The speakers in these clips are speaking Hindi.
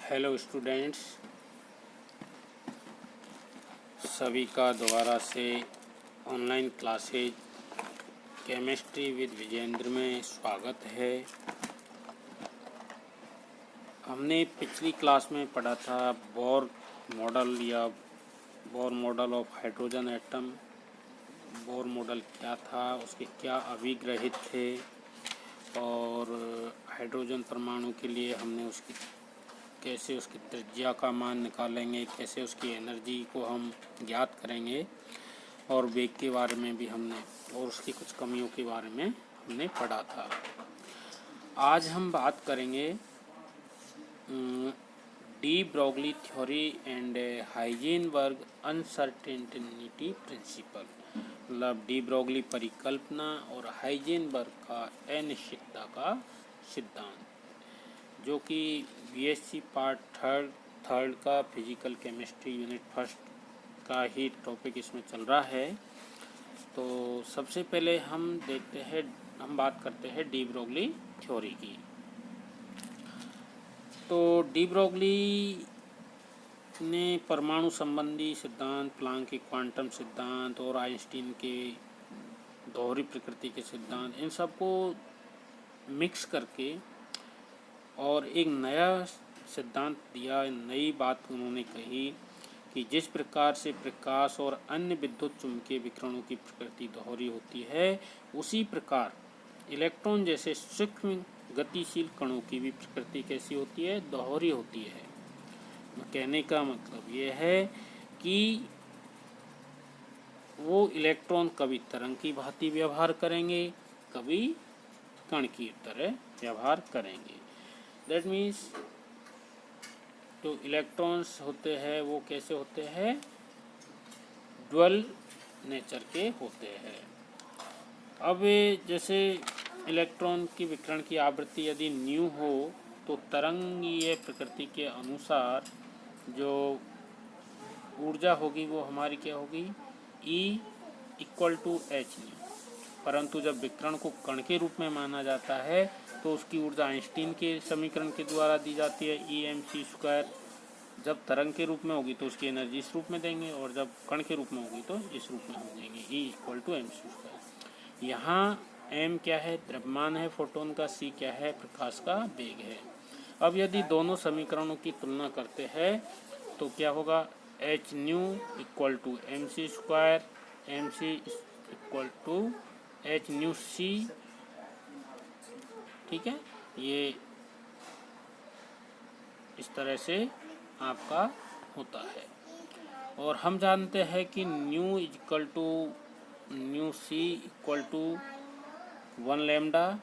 हेलो स्टूडेंट्स, सभी का दोबारा से online classes chemistry with Vijendra में स्वागत है। हमने पिछली क्लास में पढ़ा था Bohr model of hydrogen atom. Bohr model क्या था, उसके क्या अभिग्रहित थे और हाइड्रोजन परमाणु के लिए हमने कैसे उसकी त्रिज्या का मान निकालेंगे, कैसे उसकी एनर्जी को हम ज्ञात करेंगे और वेग के बारे में भी हमने और उसकी कुछ कमियों के बारे में हमने पढ़ा था। आज हम बात करेंगे de Broglie theory and Heisenberg uncertainty principle, मतलब डी ब्रोगली परिकल्पना और हाइजेनबर्ग का अनिश्चितता का सिद्धांत, जो कि बीएससी पार्ट थर्ड का फिजिकल केमिस्ट्री यूनिट फर्स्ट का ही टॉपिक इसमें चल रहा है। तो सबसे पहले हम बात करते हैं डी ब्रोगली थ्योरी की। तो डी ब्रोगली ने परमाणु संबंधी सिद्धांत, प्लांक के क्वांटम सिद्धांत और आइंस्टीन के दोहरी प्रकृति के सिद्धांत, इन सबको मिक्स करके और एक नया सिद्धांत दिया। नई बात उन्होंने कही कि जिस प्रकार से प्रकाश और अन्य विद्युत चुम्बकीय विकिरणों की प्रकृति दोहरी होती है, उसी प्रकार इलेक्ट्रॉन जैसे सूक्ष्म गतिशील कणों की भी प्रकृति कैसी होती है, दोहरी होती है। कहने का मतलब ये है कि वो इलेक्ट्रॉन कभी तरंग की भांति व्यवहार करेंगे, कभी कण की तरह व्यवहार करेंगे। दैट मीन्स जो इलेक्ट्रॉन्स होते हैं वो कैसे होते हैं, ड्यूअल नेचर के होते हैं। अब जैसे इलेक्ट्रॉन की विकिरण की आवृत्ति यदि न्यू हो तो तरंगीय प्रकृति के अनुसार जो ऊर्जा होगी वो हमारी क्या होगी, E = h। परंतु जब विकिरण को कण के रूप में माना जाता है तो उसकी ऊर्जा आइंस्टीन के समीकरण के द्वारा दी जाती है, E mc²। जब तरंग के रूप में होगी तो उसकी एनर्जी इस रूप में देंगे और जब कण के रूप में होगी तो इस रूप में हो देंगे, E = mc²। यहाँ m क्या है, द्रव्यमान है फोटोन का, c क्या है, प्रकाश का वेग है। अब यदि दोनों समीकरणों की तुलना करते हैं तो क्या होगा, h new = mc², mc = h new c। ठीक है, ये इस तरह से आपका होता है। और हम जानते हैं कि न्यू c = 1 लैम्डा।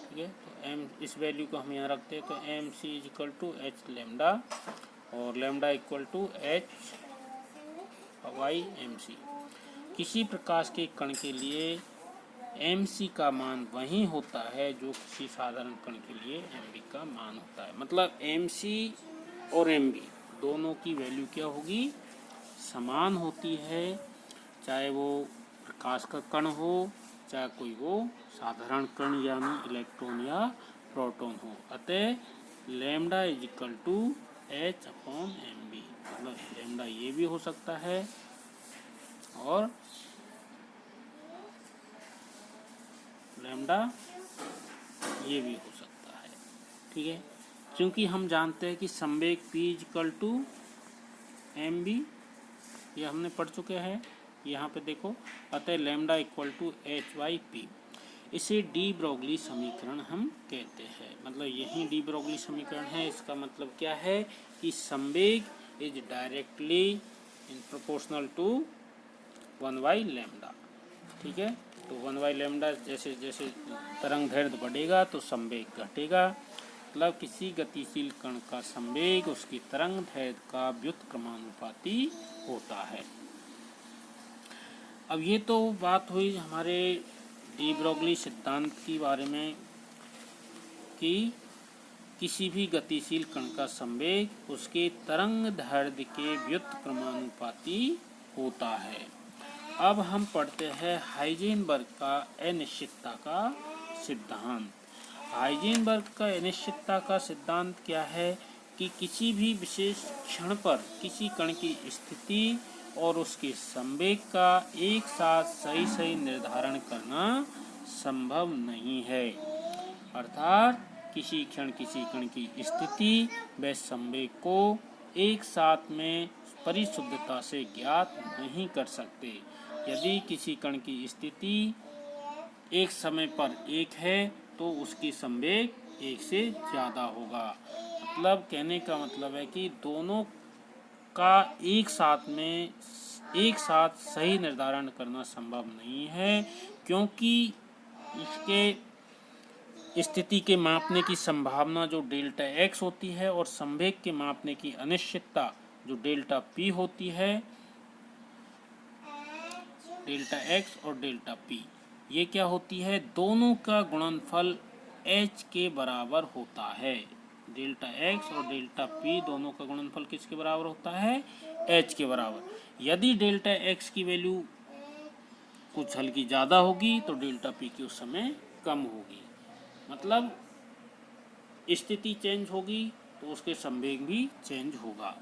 ठीक है, तो m इस वैल्यू को हम यहाँ रखते हैं तो mc = h लैम्डा और लैम्डा = h/mc। किसी प्रकाश के कण के लिए mc का मान वही होता है जो किसी साधारण कण के लिए mv का मान होता है। मतलब mc और mv दोनों की वैल्यू क्या होगी, समान होती है, चाहे वो प्रकाश का कण हो, चाहे कोई वो साधारण कण यानी इलेक्ट्रॉन या प्रोटॉन हो। अतः लैम्डा = h/mv, मतलब लैम्डा ये भी हो सकता है और लैम्डा ये भी हो सकता है। ठीक है, क्योंकि हम जानते हैं कि संवेग p = mv, ये हमने पढ़ चुके हैं। यहाँ पे देखो, अतः लैम्डा = h/p। इसे डी ब्रोगली समीकरण हम कहते हैं। मतलब यही डी ब्रोगली समीकरण है। इसका मतलब क्या है कि संवेग is directly in proportional to 1/λ। ठीक है, तो 1/λ जैसे जैसे तरंग दैर्ध्य बढ़ेगा तो संवेग घटेगा। मतलब किसी गतिशील कण का संवेग उसकी तरंग दैर्ध्य का व्युत्क्रमानुपाती होता है। अब ये तो बात हुई हमारे डी ब्रोगली सिद्धांत के बारे में कि किसी भी गतिशील कण का संवेग उसके तरंग दैर्ध्य के व्युत्क्रमानुपाती होता है। अब हम पढ़ते हैं हाइजेनबर्ग का अनिश्चितता का सिद्धांत। हाइजेनबर्ग का अनिश्चितता का सिद्धांत क्या है कि किसी भी विशेष क्षण पर किसी कण की स्थिति और उसके संवेग का एक साथ सही निर्धारण करना संभव नहीं है। अर्थात किसी क्षण किसी कण की स्थिति व संवेग को एक साथ में परिशुद्धता से ज्ञात नहीं कर सकते। यदि किसी कण की स्थिति एक समय पर एक है तो उसकी संवेग एक से ज़्यादा होगा। मतलब कहने का मतलब है कि दोनों का एक साथ सही निर्धारण करना संभव नहीं है, क्योंकि इसके स्थिति के मापने की संभावना जो डेल्टा एक्स होती है और संवेग के मापने की अनिश्चितता जो डेल्टा पी होती है, डेल्टा एक्स और डेल्टा पी, ये क्या होती है, दोनों का गुणनफल एच के बराबर होता है। डेल्टा एक्स और डेल्टा पी दोनों का गुणनफल किसके बराबर होता है, एच के बराबर। यदि डेल्टा एक्स की वैल्यू कुछ हल्की ज़्यादा होगी तो डेल्टा पी की उस समय कम होगी। मतलब स्थिति चेंज होगी तो उसके संवेग भी चेंज होगा।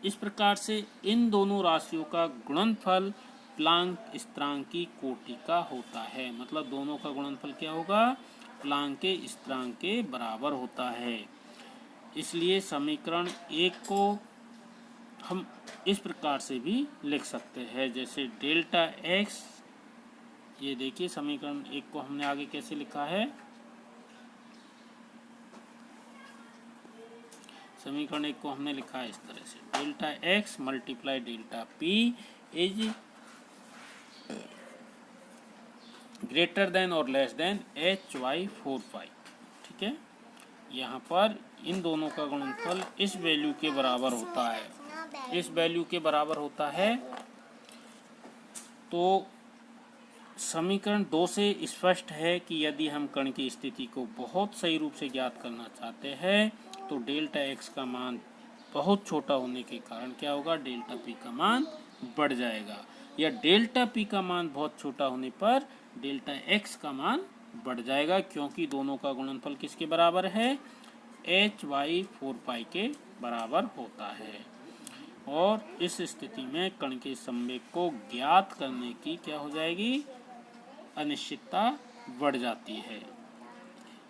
इस प्रकार से इन दोनों राशियों का गुणनफल प्लांक स्थिरांक की कोटि का होता है। मतलब दोनों का गुणनफल क्या होगा, प्लांक के स्थिरांक के बराबर होता है। इसलिए समीकरण एक को हम इस प्रकार से भी लिख सकते हैं, जैसे डेल्टा एक्स, ये देखिए समीकरण एक को हमने आगे कैसे लिखा है, समीकरण एक को हमने लिखा है इस तरह से, delta X multiply delta P is greater than और लेस देन एच वाई 4 ठीक है। यहाँ पर इन दोनों का गुणनफल इस वैल्यू के बराबर होता है, इस वैल्यू के बराबर होता है। तो समीकरण 2 से स्पष्ट है कि यदि हम कण की स्थिति को बहुत सही रूप से ज्ञात करना चाहते हैं तो डेल्टा एक्स का मान बहुत छोटा होने के कारण क्या होगा, डेल्टा पी का मान बढ़ जाएगा, या डेल्टा पी का मान बहुत छोटा होने पर डेल्टा एक्स का मान बढ़ जाएगा, क्योंकि दोनों का गुणनफल किसके बराबर है, एच वाई 4 के बराबर होता है। और इस स्थिति में कण के संवेग को ज्ञात करने की क्या हो जाएगी, अनिश्चितता बढ़ जाती है।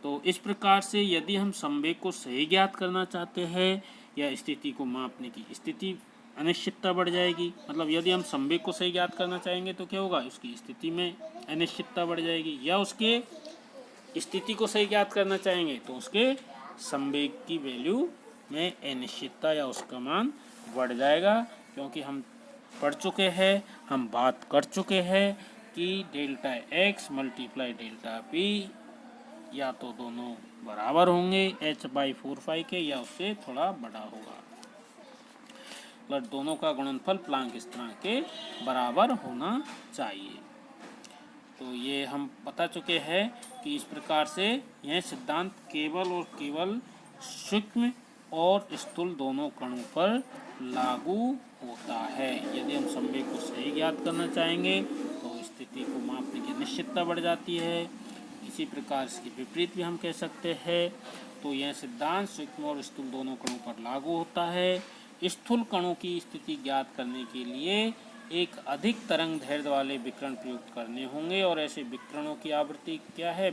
तो इस प्रकार से यदि हम संवेग को सही ज्ञात करना चाहते हैं या स्थिति को मापने की स्थिति अनिश्चितता बढ़ जाएगी। मतलब यदि हम संवेग को सही ज्ञात करना चाहेंगे तो क्या होगा, उसकी स्थिति में अनिश्चितता बढ़ जाएगी, या उसके स्थिति को सही ज्ञात करना चाहेंगे तो उसके संवेग की वैल्यू में अनिश्चितता या उसका मान बढ़ जाएगा। क्योंकि हम पढ़ चुके हैं, हम बात कर चुके हैं कि delta X multiply delta P या तो दोनों बराबर होंगे एच बाई 4 के, या उससे थोड़ा बड़ा होगा। मतलब दोनों का गुणनफल प्लांक स्थिरांक के बराबर होना चाहिए। तो ये हम बता चुके हैं कि इस प्रकार से यह सिद्धांत केवल और केवल सूक्ष्म और स्थूल दोनों कणों पर लागू होता है। यदि हम संवेग को सही ज्ञात करना चाहेंगे तो स्थिति को मापने की अनिश्चितता बढ़ जाती है। इसी प्रकार इसके विपरीत भी हम कह सकते हैं। तो यह सिद्धांत सूक्ष्म और स्थूल दोनों कणों पर लागू होता है। स्थूल कणों की स्थिति ज्ञात करने के लिए एक अधिक तरंग दैर्ध्य वाले विकिरण प्रयुक्त करने होंगे, और ऐसे विकिरणों की आवृत्ति क्या है,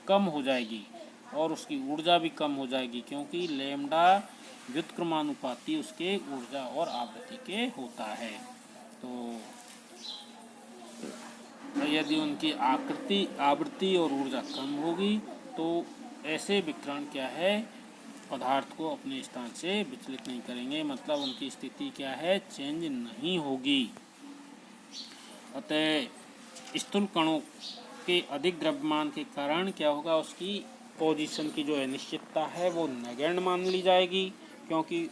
कम हो जाएगी और उसकी ऊर्जा भी कम हो जाएगी, क्योंकि लैम्डा व्युत्क्रमानुपाती उसके ऊर्जा और आवृत्ति के होता है। तो यदि उनकी आवृत्ति और ऊर्जा कम होगी तो ऐसे विकिरण क्या है, पदार्थ को अपने स्थान से विचलित नहीं करेंगे, मतलब उनकी स्थिति क्या है, चेंज नहीं होगी। अतः स्थूल कणों के अधिक द्रव्यमान के कारण क्या होगा, उसकी पोजीशन की जो अनिश्चितता है वो नगण्य मान ली जाएगी, क्योंकि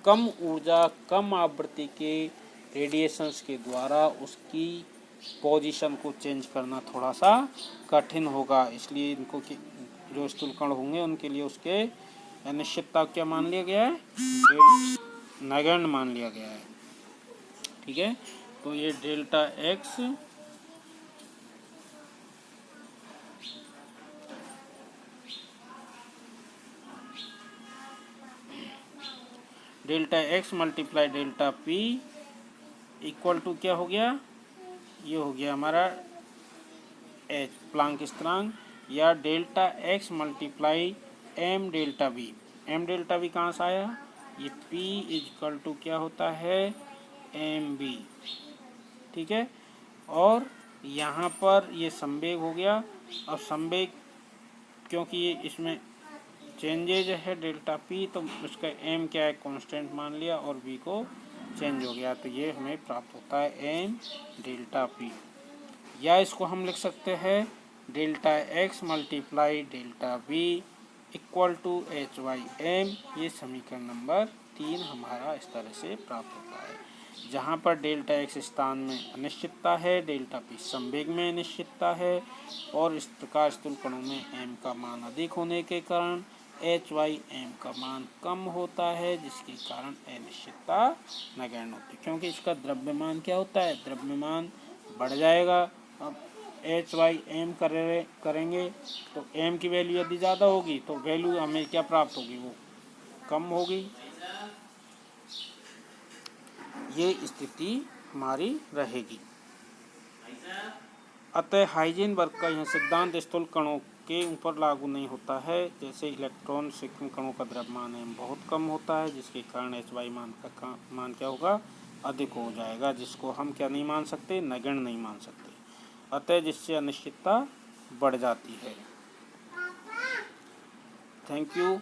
कम ऊर्जा कम आवृत्ति के रेडिएशंस के द्वारा उसकी पोजीशन को चेंज करना थोड़ा सा कठिन होगा। इसलिए इनको जो स्थूल कण होंगे उनके लिए उसके अनिश्चितता क्या मान लिया गया है, नगण्य मान लिया गया है। ठीक है, तो ये delta X delta X multiply delta P equal to क्या हो गया, ये हो गया हमारा एच प्लांक स्थिरांक, या delta X multiply M delta B. M delta B कहाँ से आया, ये पी इक्वल टू क्या होता है, एम बी। ठीक है, और यहाँ पर ये संवेग हो गया। अब संवेग क्योंकि ये इसमें चेंजेज है डेल्टा पी, तो उसका एम क्या है, कांस्टेंट मान लिया, और बी को चेंज हो गया, तो ये हमें प्राप्त होता है एम डेल्टा पी। या इसको हम लिख सकते हैं delta X multiply delta B equal to H Y M. ये समीकरण नंबर 3 हमारा इस तरह से प्राप्त होता है, जहाँ पर डेल्टा एक्स स्थान में अनिश्चितता है, डेल्टा पी संवेग में अनिश्चितता है, और इस प्रकार स्थूल कणों में एम का मान अधिक होने के कारण एच वाई एम का मान कम होता है, जिसके कारण अनिश्चितता नगण्य होती है। क्योंकि इसका द्रव्यमान क्या होता है, द्रव्यमान बढ़ जाएगा। अब एच वाई एम करेंगे तो एम की वैल्यू यदि ज़्यादा होगी तो वैल्यू हमें क्या प्राप्त होगी, वो कम होगी। ये स्थिति हमारी रहेगी। अतः हाइजेन वर्ग का यह सिद्धांत स्थूल कणों के ऊपर लागू नहीं होता है। जैसे इलेक्ट्रॉन सूक्ष्म कणों का द्रव्यमान एम बहुत कम होता है, जिसके कारण एच वाई मान क्या होगा, अधिक हो जाएगा, जिसको हम क्या नहीं मान सकते, नगण्य नहीं मान सकते। अतः जिससे अनिश्चितता बढ़ जाती है। Thank you.